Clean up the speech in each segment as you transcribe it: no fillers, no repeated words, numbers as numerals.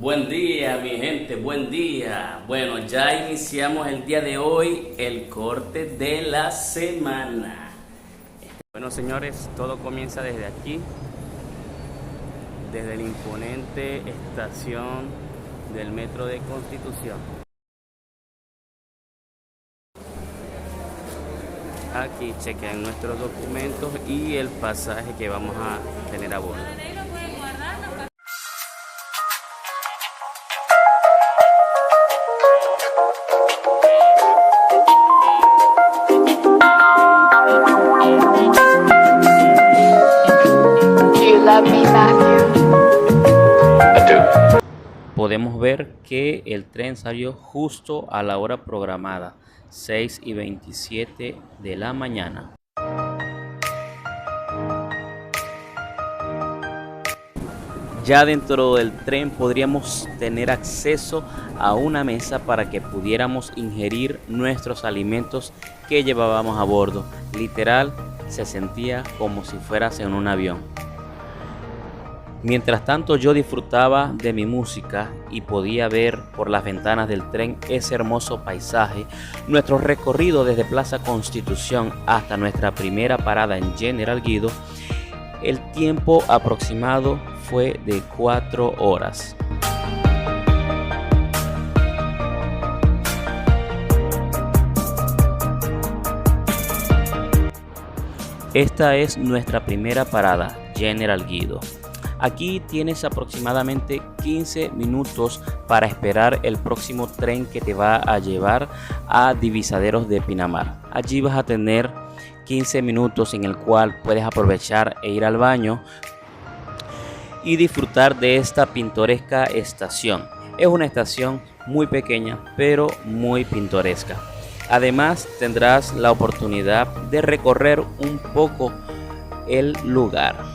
Buen día, mi gente, buen día. Bueno, ya iniciamos el día de hoy, el corte de la semana. Bueno, señores, todo comienza desde aquí, desde la imponente estación del Metro de Constitución. Aquí chequen nuestros documentos y el pasaje que vamos a tener a bordo. Podemos ver que el tren salió justo a la hora programada, 6:27 de la mañana. Ya dentro del tren podríamos tener acceso a una mesa para que pudiéramos ingerir nuestros alimentos que llevábamos a bordo. Literal, se sentía como si fueras en un avión. Mientras tanto, yo disfrutaba de mi música y podía ver por las ventanas del tren ese hermoso paisaje. Nuestro recorrido desde Plaza Constitución hasta nuestra primera parada en General Guido, el tiempo aproximado fue de 4 horas. Esta es nuestra primera parada, General Guido. Aquí tienes aproximadamente 15 minutos para esperar el próximo tren que te va a llevar a Divisaderos de Pinamar. Allí vas a tener 15 minutos en el cual puedes aprovechar e ir al baño y disfrutar de esta pintoresca estación. Es una estación muy pequeña pero muy pintoresca. Además tendrás la oportunidad de recorrer un poco el lugar.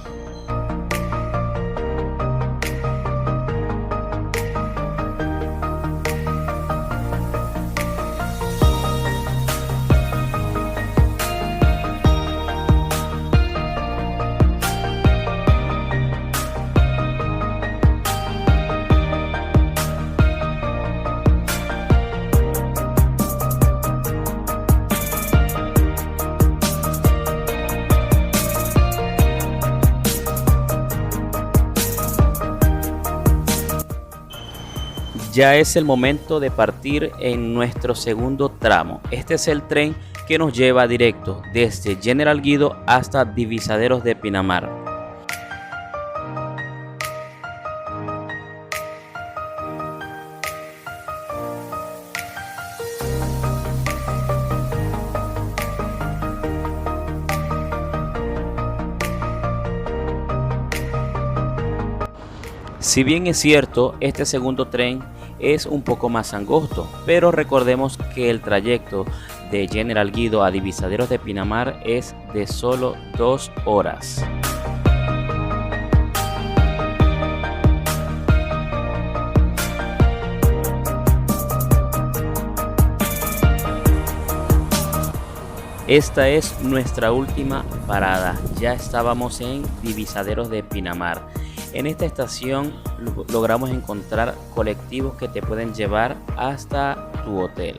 Ya es el momento de partir en nuestro segundo tramo. Este es el tren que nos lleva directo desde General Guido hasta Divisaderos de Pinamar. Si bien es cierto, este segundo tren es un poco más angosto, pero recordemos que el trayecto de General Guido a Divisaderos de Pinamar es de solo 2 horas. Esta es nuestra última parada, ya estábamos en Divisaderos de Pinamar. En esta estación logramos encontrar colectivos que te pueden llevar hasta tu hotel.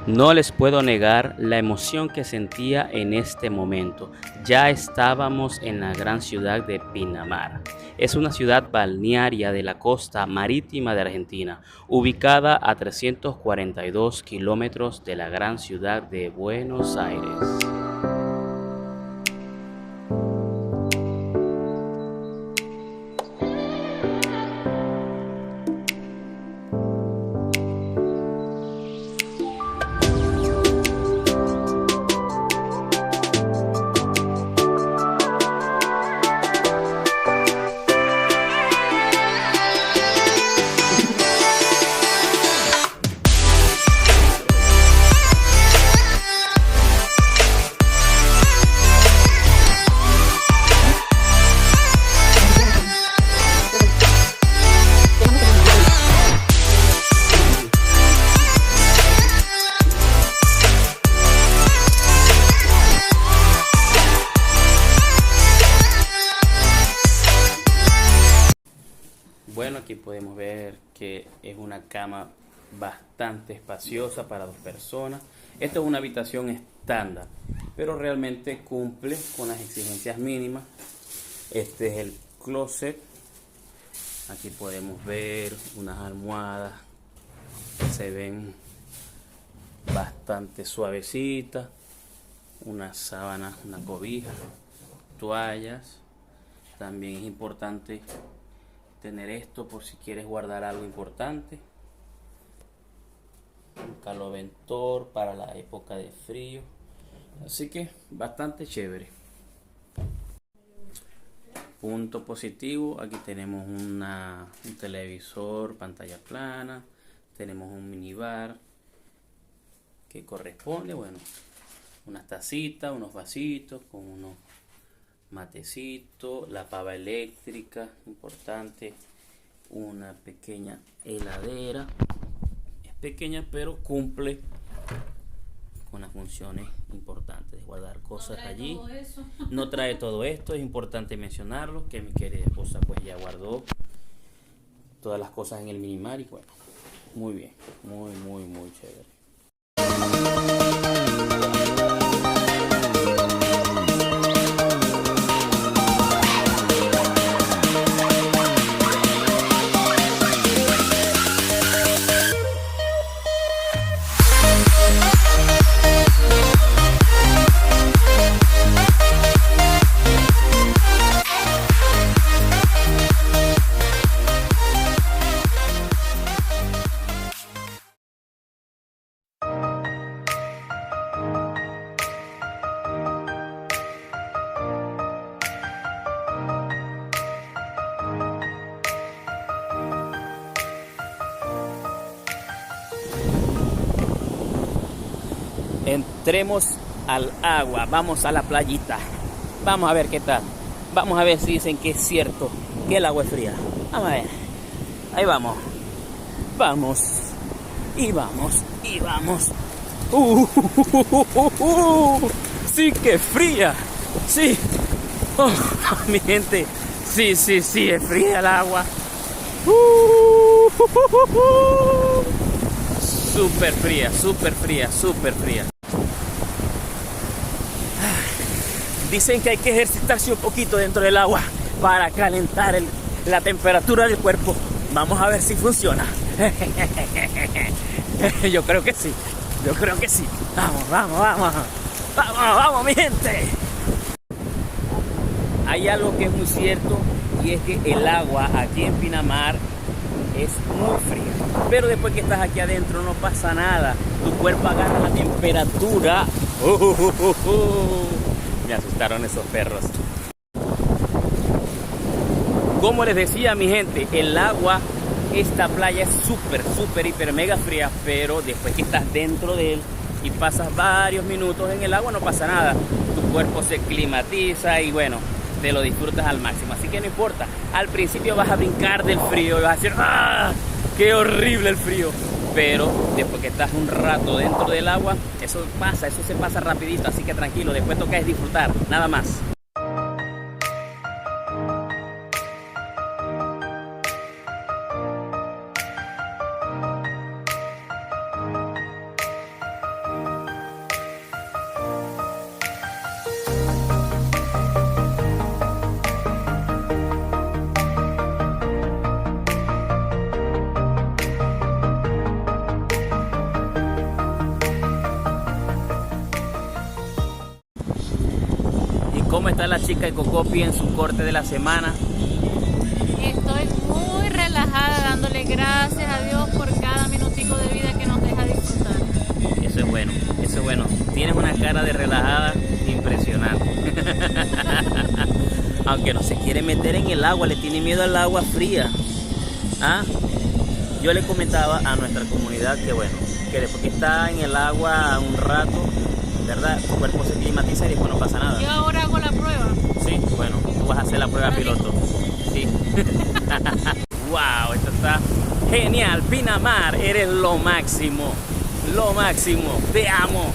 No les puedo negar la emoción que sentía en este momento. Ya estábamos en la gran ciudad de Pinamar. Es una ciudad balnearia de la costa marítima de Argentina, ubicada a 342 kilómetros de la gran ciudad de Buenos Aires. bueno, aquí podemos ver que es una cama bastante espaciosa para 2 personas. Esta es una habitación estándar, pero realmente cumple con las exigencias mínimas. Este es el closet. Aquí podemos ver unas almohadas que se ven bastante suavecitas, unas sábanas, una cobija, toallas. También es importante tener esto por si quieres guardar algo importante. Un caloventor para la época de frío. Así que bastante chévere. Punto positivo, aquí tenemos un televisor, pantalla plana. Tenemos un minibar que corresponde, bueno, unas tacitas, unos vasitos con unos matecitos, la pava eléctrica, importante, una pequeña heladera. Es pequeña pero cumple con las funciones importantes de guardar cosas allí. No trae todo esto, es importante mencionarlo, que mi querida esposa pues ya guardó todas las cosas en el minimar y bueno, muy bien, muy chévere. Entremos al agua, vamos a la playita. Vamos a ver qué tal. Vamos a ver si dicen que es cierto que el agua es fría. Vamos a ver. Ahí vamos. Vamos. Y vamos. Y vamos. Sí que fría. Sí. Oh, mi gente. Sí, es fría el agua. Súper fría. Dicen que hay que ejercitarse un poquito dentro del agua para calentar la temperatura del cuerpo. Vamos a ver si funciona. Yo creo que sí. Vamos, mi gente. Hay algo que es muy cierto y es que el agua aquí en Pinamar es muy fría. Pero después que estás aquí adentro no pasa nada. Tu cuerpo agarra la temperatura. Me asustaron esos perros. Como les decía, mi gente, el agua, esta playa es súper, hiper, mega fría, pero después que estás dentro de él y pasas varios minutos en el agua no pasa nada. Tu cuerpo se climatiza y bueno, te lo disfrutas al máximo. Así que no importa, al principio vas a brincar del frío y vas a decir ¡ah! ¡Qué horrible el frío! Pero después que estás un rato dentro del agua, eso se pasa rapidito, así que tranquilo, después toca es disfrutar, nada más. ¿Cómo está la chica de Cocopi en su corte de la semana? Estoy muy relajada, dándole gracias a Dios por cada minutico de vida que nos deja disfrutar. Eso es bueno. Tienes una cara de relajada impresionante. Aunque no se quiere meter en el agua, le tiene miedo al agua fría. ¿Ah? Yo le comentaba a nuestra comunidad que bueno, que después que está en el agua un rato, ¿verdad? Tu cuerpo se climatiza y después no pasa nada. Yo ahora hago la prueba. Sí, bueno, tú vas a hacer la prueba piloto. Sí. Wow, esto está genial. Pinamar, eres lo máximo. Te amo.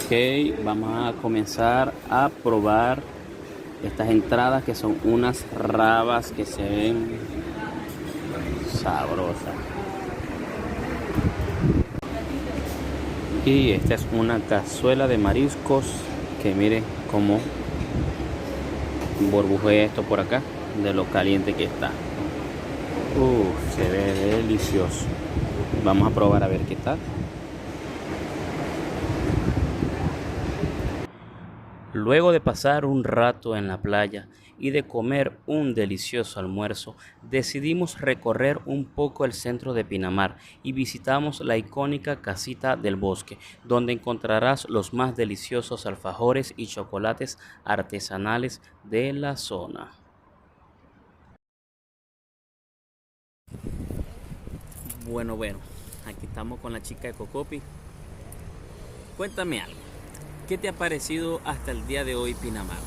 Ok, vamos a comenzar a probar estas entradas que son unas rabas que se ven sabrosas. Y esta es una cazuela de mariscos que miren cómo burbujea esto por acá de lo caliente que está. Se ve delicioso. Vamos a probar a ver qué tal. Luego de pasar un rato en la playa y de comer un delicioso almuerzo, decidimos recorrer un poco el centro de Pinamar y visitamos la icónica Casita del Bosque, donde encontrarás los más deliciosos alfajores y chocolates artesanales de la zona. Bueno, aquí estamos con la chica de Cocopi. Cuéntame algo. ¿Qué te ha parecido hasta el día de hoy Pinamar?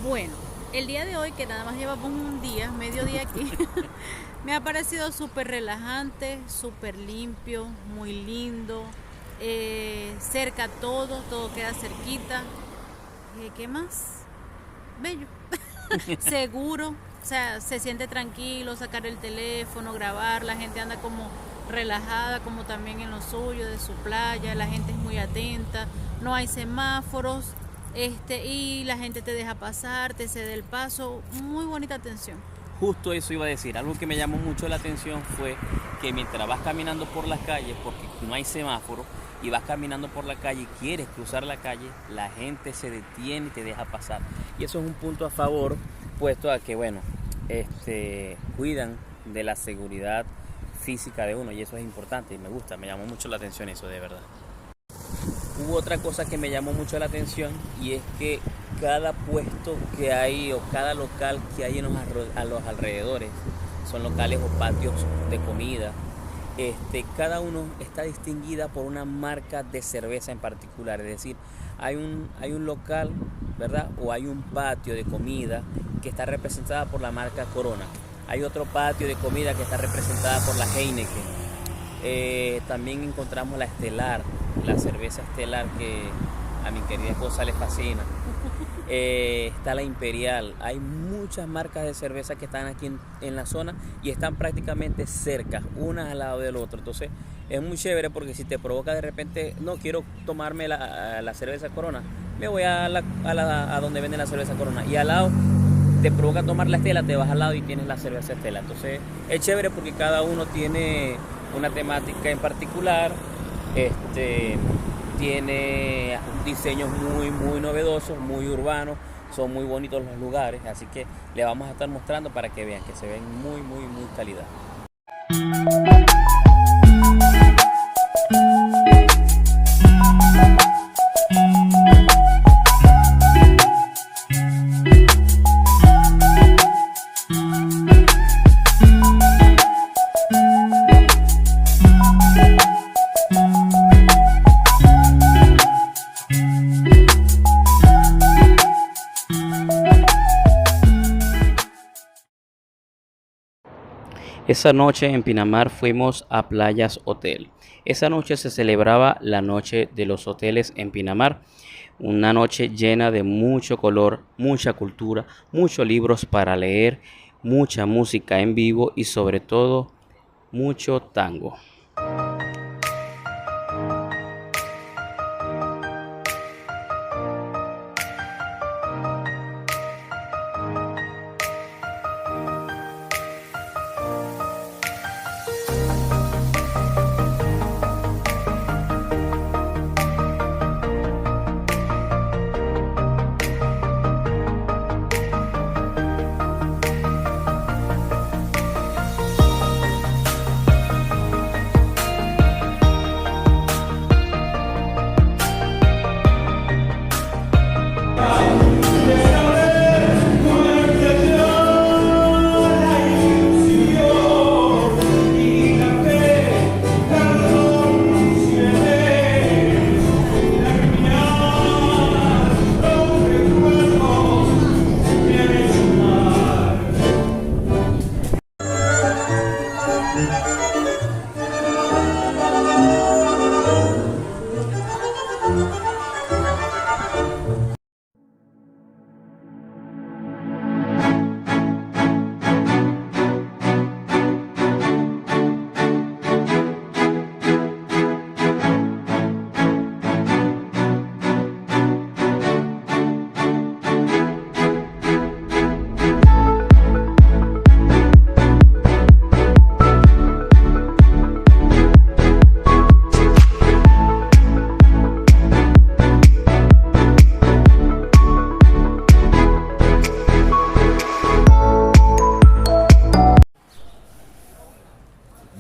Bueno, el día de hoy, que nada más llevamos un día, medio día aquí, me ha parecido súper relajante, súper limpio, muy lindo, cerca todo queda cerquita. ¿Qué más? Bello, seguro, o sea, se siente tranquilo, sacar el teléfono, grabar, la gente anda como relajada, como también en lo suyo, de su playa, la gente es muy atenta, no hay semáforos, y la gente te deja pasar, te cede el paso, muy bonita atención. Justo eso iba a decir, algo que me llamó mucho la atención fue que mientras vas caminando por las calles, porque no hay semáforo, y vas caminando por la calle y quieres cruzar la calle, la gente se detiene y te deja pasar. Y eso es un punto a favor, puesto a que, cuidan de la seguridad física de uno, y eso es importante y me gusta, me llamó mucho la atención eso, de verdad. Hubo otra cosa que me llamó mucho la atención y es que cada puesto que hay o cada local que hay a los alrededores, son locales o patios de comida, cada uno está distinguida por una marca de cerveza en particular, es decir, hay un local, ¿verdad? O hay un patio de comida que está representada por la marca Corona. Hay otro patio de comida que está representada por la Heineken. También encontramos la Estelar, la cerveza Estelar que a mi querida esposa le fascina. Está la Imperial. Hay muchas marcas de cerveza que están aquí en la zona y están prácticamente cerca, unas al lado del otro. Entonces es muy chévere porque si te provoca de repente, no quiero tomarme la cerveza Corona, me voy a donde venden la cerveza Corona y al lado te provoca tomar la Estela, te vas al lado y tienes la cerveza Estela. Entonces es chévere porque cada uno tiene una temática en particular, tiene diseños muy novedosos, muy urbanos, son muy bonitos los lugares, así que le vamos a estar mostrando para que vean que se ven muy calidad. Esa noche en Pinamar fuimos a Playas Hotel. Esa noche se celebraba la noche de los hoteles en Pinamar. Una noche llena de mucho color, mucha cultura, muchos libros para leer, mucha música en vivo y sobre todo mucho tango.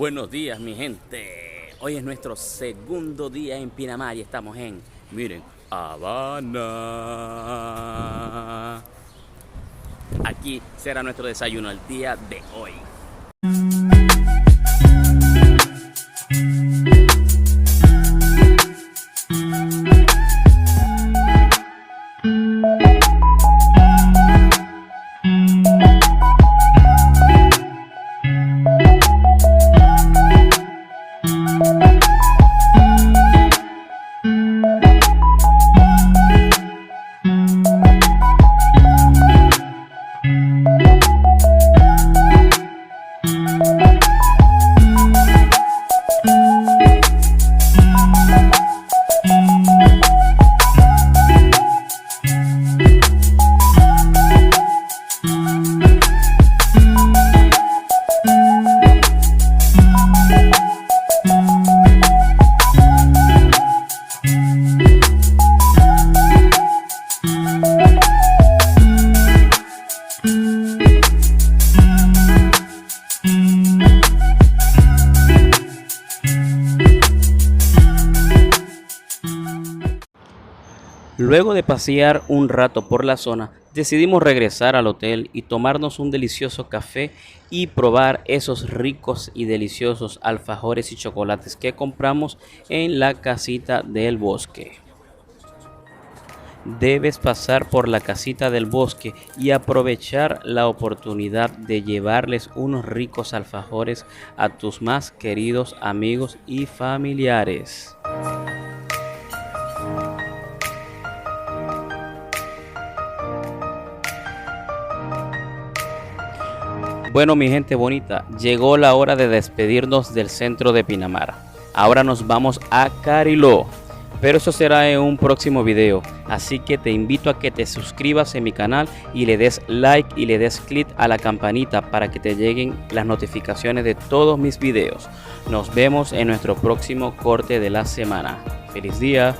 Buenos días, mi gente. Hoy es nuestro segundo día en Pinamar y estamos en, miren, Habana. Aquí será nuestro desayuno el día de hoy. Luego de pasear un rato por la zona, decidimos regresar al hotel y tomarnos un delicioso café y probar esos ricos y deliciosos alfajores y chocolates que compramos en la Casita del Bosque. Debes pasar por la Casita del Bosque y aprovechar la oportunidad de llevarles unos ricos alfajores a tus más queridos amigos y familiares. Bueno, mi gente bonita, llegó la hora de despedirnos del centro de Pinamar. Ahora nos vamos a Cariló, pero eso será en un próximo video. Así que te invito a que te suscribas en mi canal y le des like y le des click a la campanita para que te lleguen las notificaciones de todos mis videos. Nos vemos en nuestro próximo corte de la semana. ¡Feliz día!